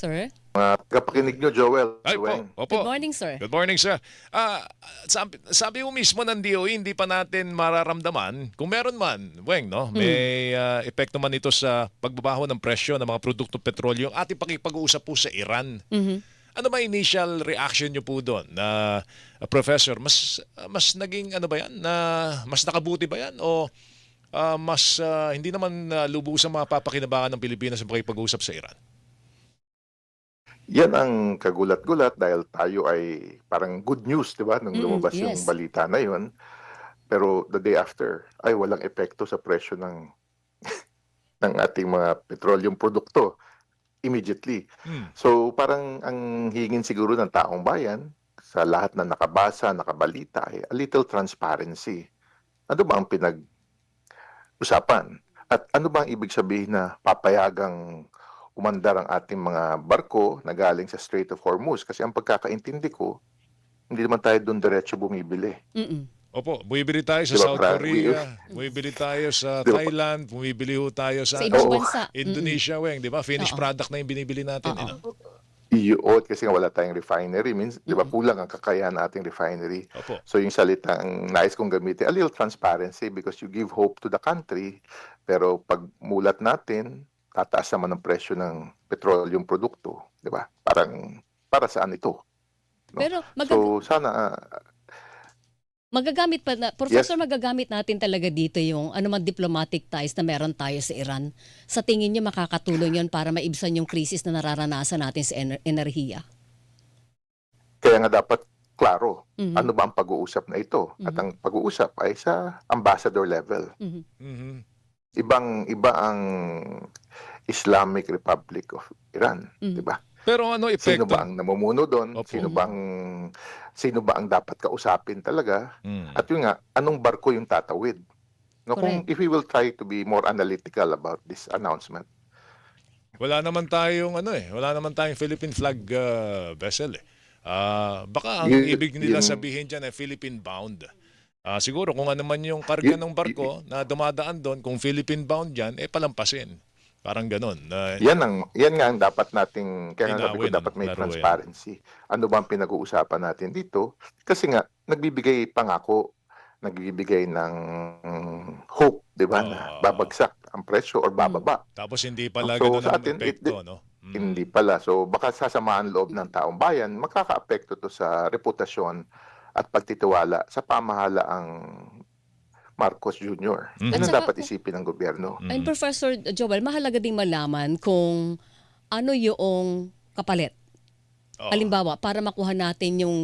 Sir? Kapakinig nyo, Joel. Ay po, Weng. Good opo. morning, sir. Good morning, sir. Sabi mo mismo ng DOE, hindi pa natin mararamdaman. Kung meron man, Weng, no? May epekto man ito sa pagbabaho ng presyo ng mga produktong petrolyo. Ating pakipag-uusap po sa Iran. Ano ba initial reaction nyo po doon na Professor? Mas naging ano ba yan? Mas nakabuti ba yan? O hindi naman lubusang mapapakinabangan ng Pilipinas sa pakipag-uusap sa Iran? Yan ang kagulat-gulat dahil tayo ay parang good news, di ba? Nung lumabas yung Yes. balita na yun. Pero the day after, ay walang epekto sa presyo ng ating mga petroleum produkto immediately. So parang ang hingin siguro ng taong bayan sa lahat na nakabasa, nakabalita ay a little transparency. Ano ba ang pinag-usapan? At ano ba ang ibig sabihin na papayagang umandar ang ating mga barko na galing sa Strait of Hormuz? Kasi ang pagkakaintindi ko, hindi naman tayo doon diretso bumibili. Opo, bumibili tayo sa Di ba, South parang Korea, bumibili tayo sa Di ba, Thailand, bumibili ho tayo sa Sa ibang Oo. bansa. Indonesia, Weng, di ba? Finished Oo. product na yung binibili natin. Oo. Ano? Iyon, kasi nga wala tayong refinery. Means, di ba, kulang ang kakayahan ng ating refinery. Opo. So yung salitang nais kong gamitin, a little transparency because you give hope to the country. Pero pag mulat natin, tataas naman ang presyo ng petroleum produkto. Di ba? Parang, para saan ito? No? Pero So sana, magagamit pa na, Professor, Yes. magagamit natin talaga dito yung anumang diplomatic ties na meron tayo sa Iran. Sa tingin niyo makakatulong yun para maibsan yung krisis na nararanasan natin sa enerhiya? kaya nga dapat klaro, Mhm. ano ba ang pag-uusap na ito? At ang pag-uusap ay sa ambassador level. Mhm. Mhm. Iba ang Islamic Republic of Iran, di ba? Pero ano Sino epekto? ba ang namumuno doon? Opo. Sino ba ang dapat kausapin talaga? At yun nga, anong barko yung tatawid? No, kung Correct. if we will try to be more analytical about this announcement. Wala naman tayong Philippine flag vessel eh. Baka ang ibig nila sabihin diyan ay Philippine bound. Siguro kung ano man yung karga ng barko na dumadaan doon, kung Philippine bound yan, palampasin. Parang ganon. Yan nga ang dapat nating, kaya nga sabi ko Linawin, dapat may laruin. transparency. Ano ba ang pinag-uusapan natin dito? Kasi nga, nagbibigay pangako, nagbibigay ng hope, di ba, na babagsak ang presyo or bababa. Tapos hindi pala So ganun sa ang atin, epekto, no? hindi pala. So baka sasamaan loob ng taong bayan, makaka-apekto to sa reputasyon at pagtitiwala sa pamahalaang Marcos Jr. Yan At ang saka dapat isipin ng gobyerno. And Professor Joel, mahalaga ding malaman kung ano yung kapalit. Halimbawa, para makuha natin yung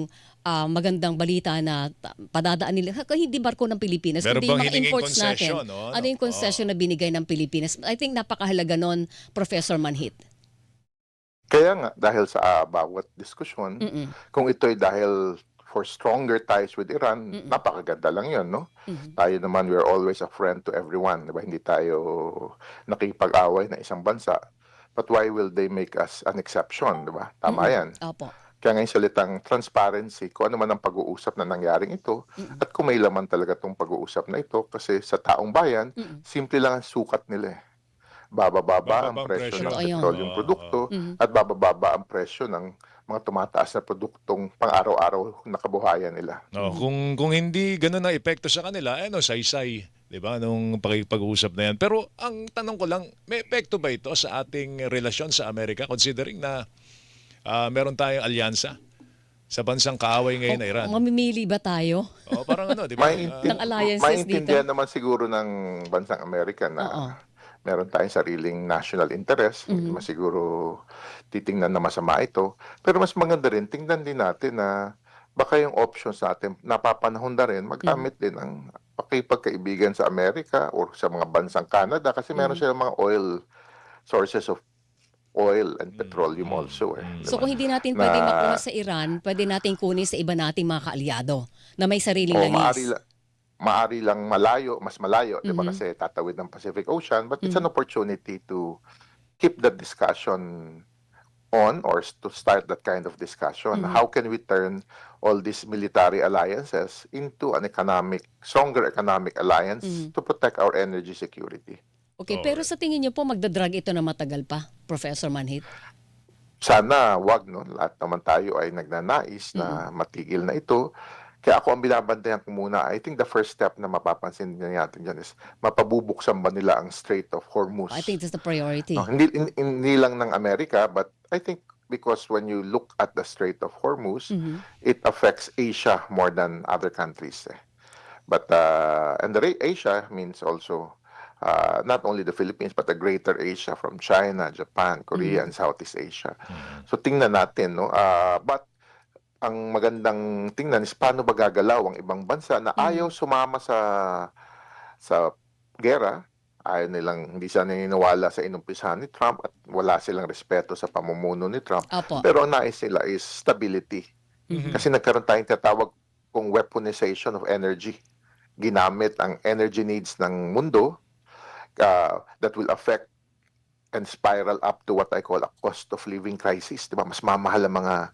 magandang balita na padadaan nila, hindi barko ng Pilipinas, Meron kundi yung bang mga hininging imports natin. concession, no? Ano yung concession na binigay ng Pilipinas? I think napakahalaga nun, Professor Manhit. Kaya nga, dahil sa bawat diskusyon, kung ito'y dahil for stronger ties with Iran, napakaganda lang yun, no? Tayo naman, we're always a friend to everyone, di ba? Hindi tayo nakipag-away na isang bansa. But why will they make us an exception, di ba? Tama yan. Opo. Kaya nga yung salitang transparency, kung ano man ang pag-uusap na nangyaring ito, at kung may laman talaga itong pag-uusap na ito, kasi sa taong bayan, simple lang ang sukat nila eh. Bababa ang Bababa ang presyo presyo. ng Totoo yun. petroleum produkto at bababa ang presyo ng mga tumataas na produktong pang-araw-araw na kabuhayan nila. No, kung hindi ganun ang epekto sa kanila, saysay, 'di ba, nung pakikipag-usap na yan. Pero ang tanong ko lang, may epekto ba ito sa ating relasyon sa Amerika considering na meron tayong alyansa sa bansang kaaway ngayon na Iran? Mamimili ba tayo Parang ano, 'di ba? ng alliances dito? Maintindihan naman siguro ng bansang Amerika na Oo. meron tayong sariling national interest. Hindi naman siguro titingnan na masama ito. Pero mas maganda rin, tingnan din natin na baka yung options natin, napapanahon na rin, magamit din ang pakipagkaibigan sa Amerika or sa mga bansang Canada kasi meron silang mga oil sources of oil and petroleum also. So Diba? kung hindi natin Na- pwede makuha sa Iran, pwede natin kunin sa iba nating mga kaalyado na may sariling O langis. maari lang mas malayo, di ba? Kasi tatawid ng Pacific Ocean, but it's an opportunity to keep that discussion on or to start that kind of discussion. How can we turn all these military alliances into an stronger economic alliance to protect our energy security? Okay, pero sa tingin niyo po magdadrag ito na matagal pa, Professor Manhit? sana wag, no? Lahat naman tayo ay nagnanais na matigil na ito. Kaya ako ang binabantayan ko muna, I think the first step na mapapansin din natin dyan is mapabubuksan ba nila ang Strait of Hormuz. I think that's the priority. No, hindi lang ng Amerika, but I think because when you look at the Strait of Hormuz, it affects Asia more than other countries. But and Asia means also not only the Philippines but the greater Asia from China, Japan, Korea, and Southeast Asia. So tingnan natin, no. But ang magandang tingnan is paano ba gagalaw ang ibang bansa na ayaw sumama sa gera. Ayaw nilang, hindi sila naniniwala sa inumpisahan ni Trump at wala silang respeto sa pamumuno ni Trump. Opo. Pero ang nais nila is stability. Kasi nagkaroon tayong tatawag kung weaponization of energy. Ginamit ang energy needs ng mundo that will affect and spiral up to what I call a cost of living crisis. Diba? Mas mamahal ang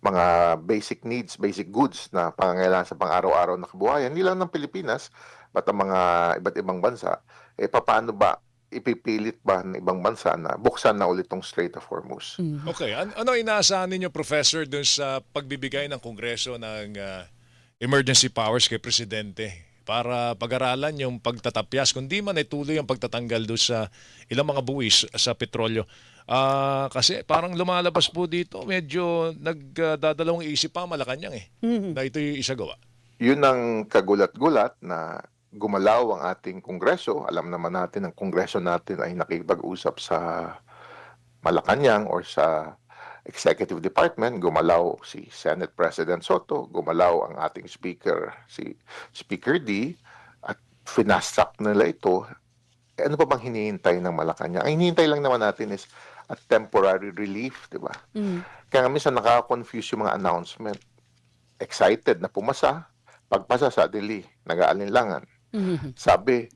mga basic needs, basic goods na pangangailangan sa pang-araw-araw na kabuhayan, hindi lang ng Pilipinas, but ang mga iba't ibang bansa. Paano ba ipipilit ba ng ibang bansa na buksan na ulit tong Strait of Hormuz? Okay, ano inaasahan ninyo, Professor, dun sa pagbibigay ng Kongreso ng emergency powers kay Presidente para pag-aralan yung pagtatapyas, kundi man ituloy ang pagtatanggal doon sa ilang mga buwis sa petrolyo? Kasi parang lumalabas po dito, medyo nagdadalawang isip pa Malacanang na ito'y isagawa. Yun ang kagulat-gulat na gumalaw ang ating Kongreso. Alam naman natin ang Kongreso natin ay nakipag-usap sa Malacanang or sa Executive Department. Gumalaw si Senate President Soto, gumalaw ang ating Speaker, si Speaker D, at finast-track nila ito. Ano pa bang hinihintay ng Malacanang? Ang hinihintay lang naman natin is a temporary relief, di ba? Kaya nga minsan nakaka-confuse yung mga announcement. Excited na pumasa, pagpasa suddenly, nag-aalinlangan. Sabi,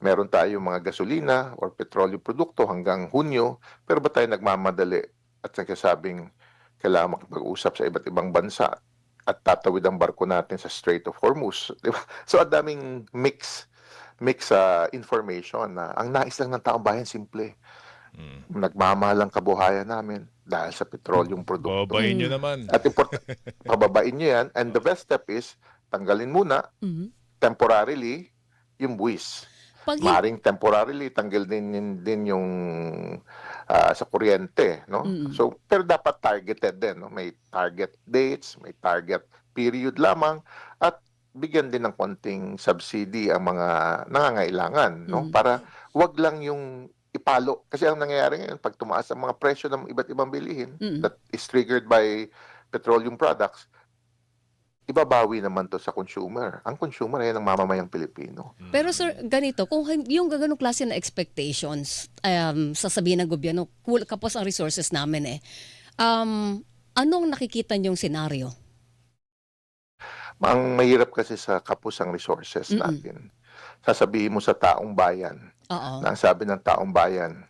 meron tayong mga gasolina or petrolyo produkto hanggang Hunyo, pero ba tayo nagmamadali at nagsasabing kailangan makipag-usap sa iba't ibang bansa at tatawid ang barko natin sa Strait of Hormuz, di ba? So, ang daming mix information na ang nais lang ng taong bayan simple. Nagmamahal ang kabuhayan namin dahil sa petrolyong produkto. Babayin nyo naman. At pababain nyo yan. And the best step is, tanggalin muna, temporarily, yung buwis. Maring temporarily, tanggal din yung sa kuryente. No? So, pero dapat targeted din. No? May target dates, may target period lamang, at bigyan din ng konting subsidy ang mga nangangailangan. No? Para wag lang yung ipalo. Kasi ang nangyayari ngayon, pag tumaas ang mga presyo ng iba't ibang bilihin that is triggered by petroleum products, ibabawi naman to sa consumer. Ang consumer ay ang mamamayang Pilipino. Pero sir, ganito, kung yung ganung klase na expectations, sasabihin ng gobyerno, kapos ang resources namin anong nakikita niyong senaryo? Ang mahirap kasi sa kapos ang resources natin. Sasabihin mo sa taong bayan, na ang sabi ng taong bayan,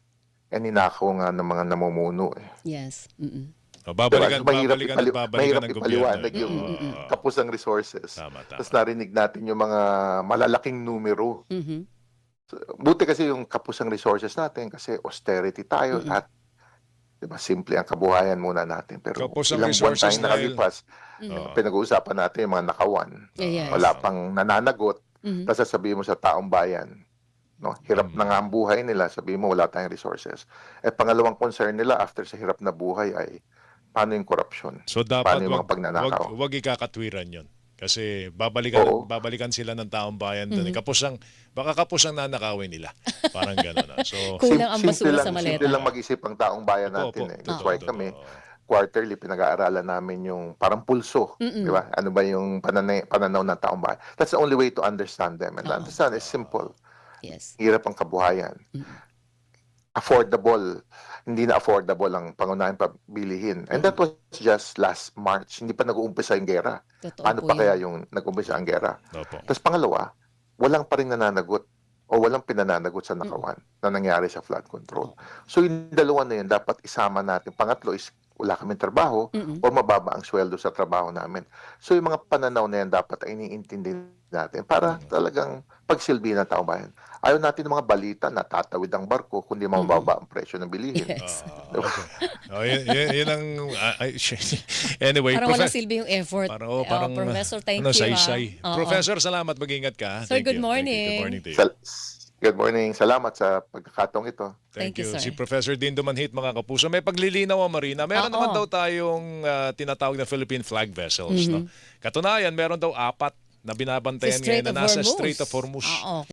ninakaw nga ng mga namumuno. Yes. Babalikan ng mahirap gobyerno. ipaliwanag yung kapos ang resources. Tama. Tapos narinig natin yung mga malalaking numero. Buti kasi yung kapos ang resources natin kasi austerity tayo at diba, simple ang kabuhayan muna natin. Pero Kapos ang ilang buwan resources tayong nakalipas, pinag-uusapan natin yung mga nakawan. Yes. Wala pang nananagot. Tapos sasabihin mo sa taong bayan, no, hirap na nga ang buhay nila, sabihin mo wala tayong resources. Pangalawang concern nila after sa hirap na buhay ay paano yung corruption? So dapat paano yung mga pagnanakaw? wag ikakatwiran yon. Kasi babalikan sila ng taong bayan doon. Baka kapos ang nanakawin nila. Parang gano'n. So, Kulang ang basura sa maleta. Simple lang mag-isip ang taong bayan natin. That's why kami, quarterly, pinag-aaralan namin yung parang pulso. Di ba? Ano ba yung pananaw ng taong bayan? That's the only way to understand them. And understand is simple. Yes. Hirap ang kabuhayan. Affordable. Hindi na affordable ang pangunahing pabilihin. And that was just last March. Hindi pa nag-uumpisa yung gera. Paano pa kaya yung nag-uumpisa ang gera? Tapos pangalawa, walang pa rin nananagot o walang pinananagot sa nakawan na nangyari sa flood control. So yung dalawa na yun, dapat isama natin. Pangatlo is wala kaming trabaho o mababa ang sweldo sa trabaho namin. So yung mga pananaw na yan dapat ay iniintindi natin para talagang pagsilbi ng taong bayan. Ayaw natin ng mga balita na tatawid ang barko kundi mababa ang presyo ng bilihin. Yes. Okay. Yun ang anyway, Parang walang silbi yung effort. parang Professor, thank ano, you. saysay. Oo. Professor, salamat, mag-ingat ka. Sir, Thank good you. Thank you. Good morning. morning to you. Good morning. Salamat sa pagkakataong ito. Thank you, sir. Si Professor Dean Dumanhit, mga kapuso. May paglilinaw ang Marina. Meron Oo. naman daw tayong tinatawag na Philippine flag vessels. No? Katunayan, meron daw 4 na binabantayan Sa Strait ngayon na of nasa Hormuz. Strait of Hormuz. Oo.